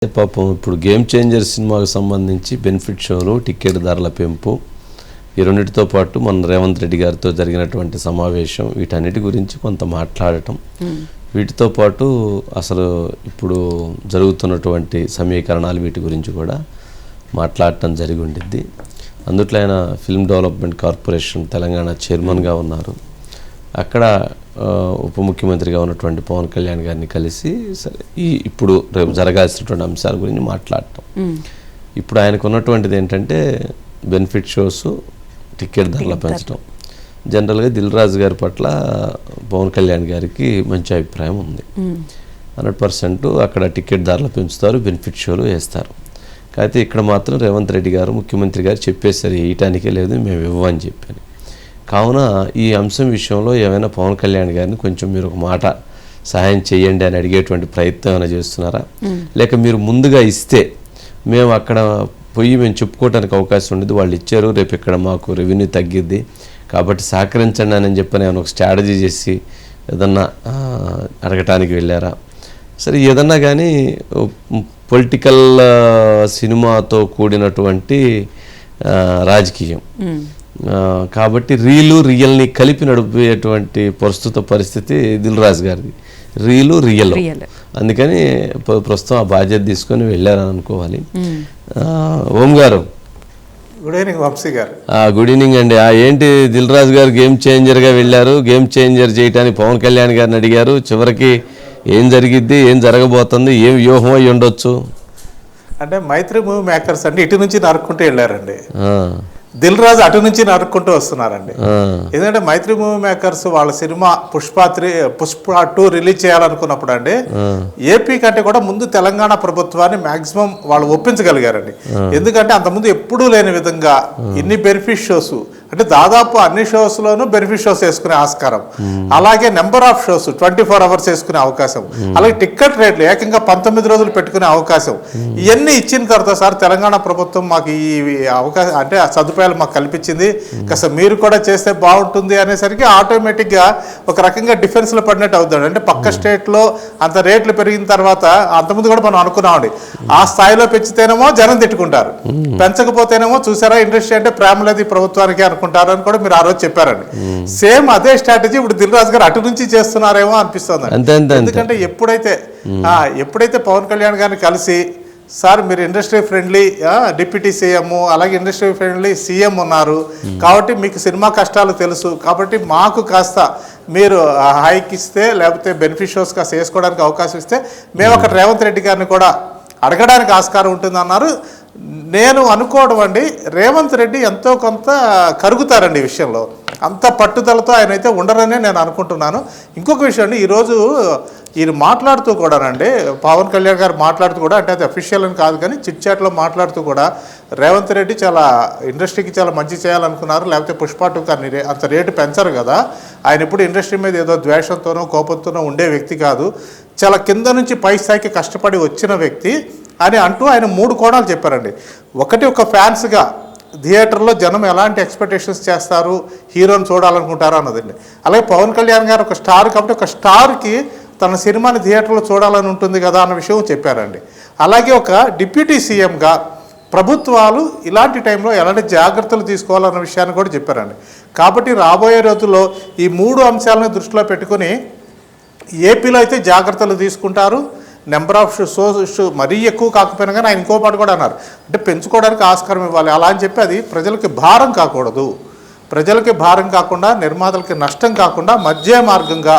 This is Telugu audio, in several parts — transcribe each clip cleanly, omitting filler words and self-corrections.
పాపం ఇప్పుడు గేమ్ చేంజర్ సినిమాకు సంబంధించి బెనిఫిట్ షోలు, టికెట్ ధరల పెంపు, ఈ రెండింటితో పాటు మన రేవంత్ రెడ్డి గారితో జరిగినటువంటి సమావేశం, వీటన్నిటి గురించి కొంత మాట్లాడటం, వీటితో పాటు అసలు ఇప్పుడు జరుగుతున్నటువంటి సమీకరణాలు వీటి గురించి కూడా మాట్లాడటం జరిగి ఉండిద్ది. అందుట్లో ఆయన ఫిల్మ్ డెవలప్మెంట్ కార్పొరేషన్ తెలంగాణ చైర్మన్గా ఉన్నారు. అక్కడ ఉప ముఖ్యమంత్రిగా ఉన్నటువంటి పవన్ కళ్యాణ్ గారిని కలిసి సరే ఇప్పుడు రేపు జరగాల్సినటువంటి అంశాల గురించి మాట్లాడటం. ఇప్పుడు ఆయనకు ఉన్నటువంటిది ఏంటంటే బెనిఫిట్ షోస్, టికెట్ ధరలు పెంచడం. జనరల్గా దిల్ రాజు గారి పట్ల పవన్ కళ్యాణ్ గారికి మంచి అభిప్రాయం ఉంది. 100% అక్కడ టికెట్ ధరలు పెంచుతారు, బెనిఫిట్ షోలు వేస్తారు. అయితే ఇక్కడ మాత్రం రేవంత్ రెడ్డి గారు ముఖ్యమంత్రి గారు చెప్పేసరి వేయటానికే లేదు, మేము ఇవ్వమని చెప్పాను. కావున ఈ అంశం విషయంలో ఏమైనా పవన్ కళ్యాణ్ గారిని కొంచెం మీరు ఒక మాట సహాయం చేయండి అని అడిగేటువంటి ప్రయత్నం ఏమైనా చేస్తున్నారా? లేక మీరు ముందుగా ఇస్తే మేము అక్కడ పోయి మేము చెప్పుకోవడానికి అవకాశం ఉండేది, వాళ్ళు ఇచ్చారు, రేపు ఇక్కడ మాకు రెవెన్యూ తగ్గిద్ది కాబట్టి సహకరించండి అని చెప్పని ఏమైనా ఒక స్ట్రాటజీ చేసి ఏదన్నా అడగటానికి వెళ్ళారా? సరే ఏదన్నా కానీ పొలిటికల్ సినిమాతో కూడినటువంటి రాజకీయం కాబట్టి రియల్ని కలిపి నడిపేటువంటి ప్రస్తుత పరిస్థితి దిల్ రాజు గారిది. రియల్ అందుకని ప్రస్తుతం ఆ బాధ్యత తీసుకొని వెళ్ళారని అనుకోవాలి. ఓం గారు గుడ్ ఈవినింగ్. వంశీ గారు గుడ్ ఈవినింగ్ అండి. ఏంటి దిల్ రాజు గారు గేమ్ చేంజర్గా వెళ్ళారు, గేమ్ చేంజర్ చేయడానికి పవన్ కళ్యాణ్ గారిని అడిగారు, చివరికి ఏం జరిగిద్ది, ఏం జరగబోతుంది, ఏం వ్యూహం అయి ఉండొచ్చు? అంటే మైత్రి మూవీ మేకర్స్ అంటే ఇటు నుంచి నరుక్కుంటూ వెళ్ళారండి, దిల్ రాజు అటు నుంచి నరుక్కుంటూ వస్తున్నారండి. ఎందుకంటే మైత్రి మూవీ మేకర్స్ వాళ్ళ సినిమా పుష్ప 2 రిలీజ్ చేయాలనుకున్నప్పుడు అండి ఏపీ కంటే కూడా ముందు తెలంగాణ ప్రభుత్వాన్ని మాక్సిమం వాళ్ళు ఒప్పించగలిగారండి. ఎందుకంటే అంతకుముందు ఎప్పుడూ లేని విధంగా ఇన్ని బెనిఫిట్ షోస్ అంటే దాదాపు అన్ని షోస్లోనూ బెనిఫిట్ షోస్ వేసుకునే ఆస్కారం, అలాగే నెంబర్ ఆఫ్ షోస్ 24 అవర్స్ వేసుకునే అవకాశం, అలాగే టికెట్ రేట్లు ఏకంగా 19 రోజులు పెట్టుకునే అవకాశం, ఇవన్నీ ఇచ్చిన తర్వాత సార్ తెలంగాణ ప్రభుత్వం మాకు ఈ అవకాశం అంటే ఆ సదుపాయాలు మాకు కల్పించింది, కాస్త మీరు కూడా చేస్తే బాగుంటుంది అనేసరికి ఆటోమేటిక్గా ఒక రకంగా డిఫెన్స్లో పడినట్టు అవుతాడు. అంటే పక్క స్టేట్లో అంత రేట్లు పెరిగిన తర్వాత అంతకుముందు కూడా మనం అనుకున్నామండి, ఆ స్థాయిలో పెంచితేనేమో జనం తిట్టుకుంటారు, పెంచకపోతేనేమో చూసారా ఇండస్ట్రీ అంటే ప్రేమ లేదు ప్రభుత్వానికి అనుకుంటారు అని కూడా మీరు ఆ రోజు చెప్పారండి. సేమ్ అదే స్ట్రాటజీ ఇప్పుడు దిల్ రాజు గారు అటు నుంచి చేస్తున్నారేమో అనిపిస్తుంది. ఎందుకంటే ఎప్పుడైతే పవన్ కళ్యాణ్ గారిని కలిసి సార్ మీరు ఇండస్ట్రీ ఫ్రెండ్లీ డిప్యూటీ సీఎం అలాగే ఇండస్ట్రీ ఫ్రెండ్లీ సీఎం ఉన్నారు కాబట్టి మీకు సినిమా కష్టాలు తెలుసు కాబట్టి మాకు కాస్త మీరు హైక్ ఇస్తే లేకపోతే బెనిఫిట్ షోస్ కాస్త వేసుకోవడానికి అవకాశం ఇస్తే మేము అక్కడ రేవంత్ రెడ్డి గారిని కూడా అడగడానికి ఆస్కారం ఉంటుంది అన్నారు. నేను అనుకోవడం అండి రేవంత్ రెడ్డి ఎంతో కొంత కరుగుతారండి ఈ విషయంలో, అంత పట్టుదలతో ఆయన అయితే ఉండరనే నేను అనుకుంటున్నాను. ఇంకొక విషయం అండి, ఈరోజు ఈయన మాట్లాడుతూ కూడానండి పవన్ కళ్యాణ్ గారు మాట్లాడుతూ కూడా అంటే అది అఫీషియల్ అని కాదు కానీ చిట్ చాట్లో మాట్లాడుతూ కూడా రేవంత్ రెడ్డి చాలా ఇండస్ట్రీకి చాలా మంచి చేయాలనుకున్నారు, లేకపోతే పుష్ప 2 అంత రేటు పెంచరు కదా, ఆయన ఇప్పుడు ఇండస్ట్రీ మీద ఏదో ద్వేషంతోనో కోపంతోనో ఉండే వ్యక్తి కాదు, చాలా కింద నుంచి పై స్థాయికి కష్టపడి వచ్చిన వ్యక్తి అని అంటూ ఆయన 3 కోణాలు చెప్పారండి. ఒకటి ఒక ఫ్యాన్స్గా థియేటర్లో జనం ఎలాంటి ఎక్స్పెక్టేషన్స్ చేస్తారు, హీరోని చూడాలనుకుంటారు అన్నదండి. అలాగే పవన్ కళ్యాణ్ గారు ఒక స్టార్ కాబట్టి ఒక స్టార్కి తన సినిమాని థియేటర్లో చూడాలని ఉంటుంది కదా అన్న విషయం చెప్పారండి. అలాగే ఒక డిప్యూటీ సీఎంగా ప్రభుత్వాలు ఇలాంటి టైంలో ఎలాంటి జాగ్రత్తలు తీసుకోవాలన్న విషయాన్ని కూడా చెప్పారండి. కాబట్టి రాబోయే రోజుల్లో ఈ 3 అంశాలను దృష్టిలో పెట్టుకుని ఏపీలో అయితే జాగ్రత్తలు తీసుకుంటారు. నెంబర్ ఆఫ్ షోస్ మరీ ఎక్కువ కాకపోయినా కానీ ఆయన ఇంకో పాటు కూడా అన్నారు అంటే పెంచుకోవడానికి ఆస్కారం ఇవ్వాలి అలా అని చెప్పి అది ప్రజలకి భారం కాకూడదు, ప్రజలకి భారం కాకుండా నిర్మాతలకి నష్టం కాకుండా మధ్య మార్గంగా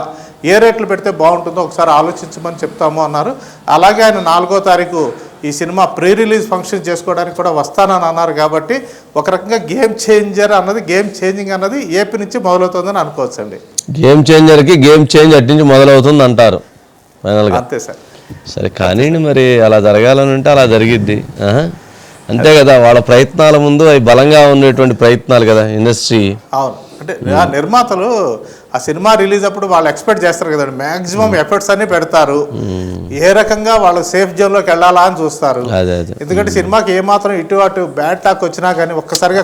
ఏ రేట్లు పెడితే బాగుంటుందో ఒకసారి ఆలోచించమని చెప్తాము అన్నారు. అలాగే ఆయన 4వ తారీఖు ఈ సినిమా ప్రీ రిలీజ్ ఫంక్షన్ చేసుకోవడానికి కూడా వస్తానని అన్నారు. కాబట్టి ఒక రకంగా గేమ్ చేంజింగ్ అన్నది ఏపీ నుంచి మొదలవుతుందని అనుకోవచ్చండి. గేమ్ చేంజర్కి గేమ్ చేంజ్ అటు నుంచి మొదలవుతుంది అంటారు ఫైనల్గా. అంతే సార్. సరే కానీ మరి అలా జరగాలని ఉంటే అలా జరిగిద్ది అంతే కదా, వాళ్ళ ప్రయత్నాల ముందు అవి బలంగా ఉండేటువంటి ప్రయత్నాలు కదా ఇండస్ట్రీ. అవును, అంటే నిర్మాతలు ఆ సినిమా రిలీజ్ అప్పుడు వాళ్ళు ఎక్స్పెక్ట్ చేస్తారు కదండి, మ్యాక్సిమం ఎఫర్ట్స్ అన్ని పెడతారు, ఏ రకంగా వాళ్ళు సేఫ్ జోన్లోకి వెళ్ళాలా అని చూస్తారు. ఎందుకంటే సినిమాకి ఏమాత్రం ఇటు అటు బ్యాడ్ టాక్ వచ్చినా కానీ ఒక్కసారిగా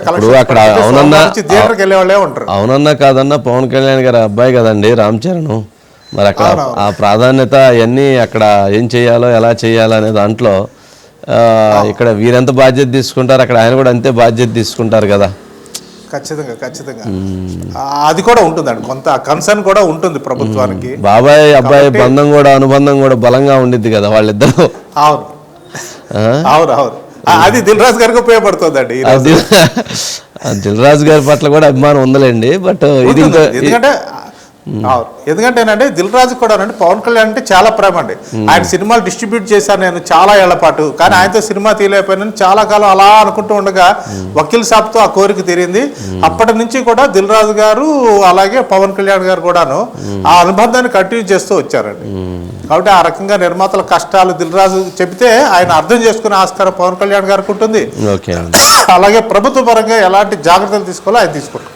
థియేటర్కి వెళ్ళే వాళ్ళే ఉంటారు. అవునన్నా కాదన్నా పవన్ కళ్యాణ్ గారి అబ్బాయి కదండి రామ్ చరణ్, మరి అక్కడ ఆ ప్రాధాన్యత అవన్నీ అక్కడ ఏం చేయాలో ఎలా చేయాలో అనే దాంట్లో ఇక్కడ వీరెంత బాధ్యత తీసుకుంటారు, అక్కడ ఆయన కూడా అంతే బాధ్యత తీసుకుంటారు కదా. ఖచ్చితంగా అది కూడా ఉంటుందండి, కొంత కన్సర్న్ కూడా ఉంటుంది ప్రభుత్వానికి. బాబాయ్ అబ్బాయి బంధం కూడా అనుబంధం కూడా బలంగా ఉండిద్ది కదా వాళ్ళిద్దరు. అవును అది దిల్ రాజు గారికి ఉపయోగపడుతుందండి. దిల్ రాజు గారి పట్ల కూడా అభిమానం ఉందలేండి. బట్ ఇది ఎందుకంటే ఏంటంటే దిల్ రాజు కూడా అంటే పవన్ కళ్యాణ్ అంటే చాలా ప్రేమ అండి. ఆయన సినిమాలు డిస్ట్రిబ్యూట్ చేశాను నేను చాలా ఏళ్ల పాటు, కానీ ఆయనతో సినిమా తీయలేకపోయాను. చాలా కాలం అలా అనుకుంటూ ఉండగా వకీల్ సాబ్తో ఆ కోరిక తీరింది. అప్పటి నుంచి కూడా దిల్ రాజు గారు అలాగే పవన్ కళ్యాణ్ గారు కూడాను ఆ అనుబంధాన్ని కంటిన్యూ చేస్తూ వచ్చారండి. కాబట్టి ఆ రకంగా నిర్మాతల కష్టాలు దిల్ రాజు చెబితే ఆయన అర్థం చేసుకునే ఆస్కారం పవన్ కళ్యాణ్ గారికి ఉంటుంది. అలాగే ప్రభుత్వ పరంగా ఎలాంటి జాగ్రత్తలు తీసుకోవాలో ఆయన తీసుకుంటారు.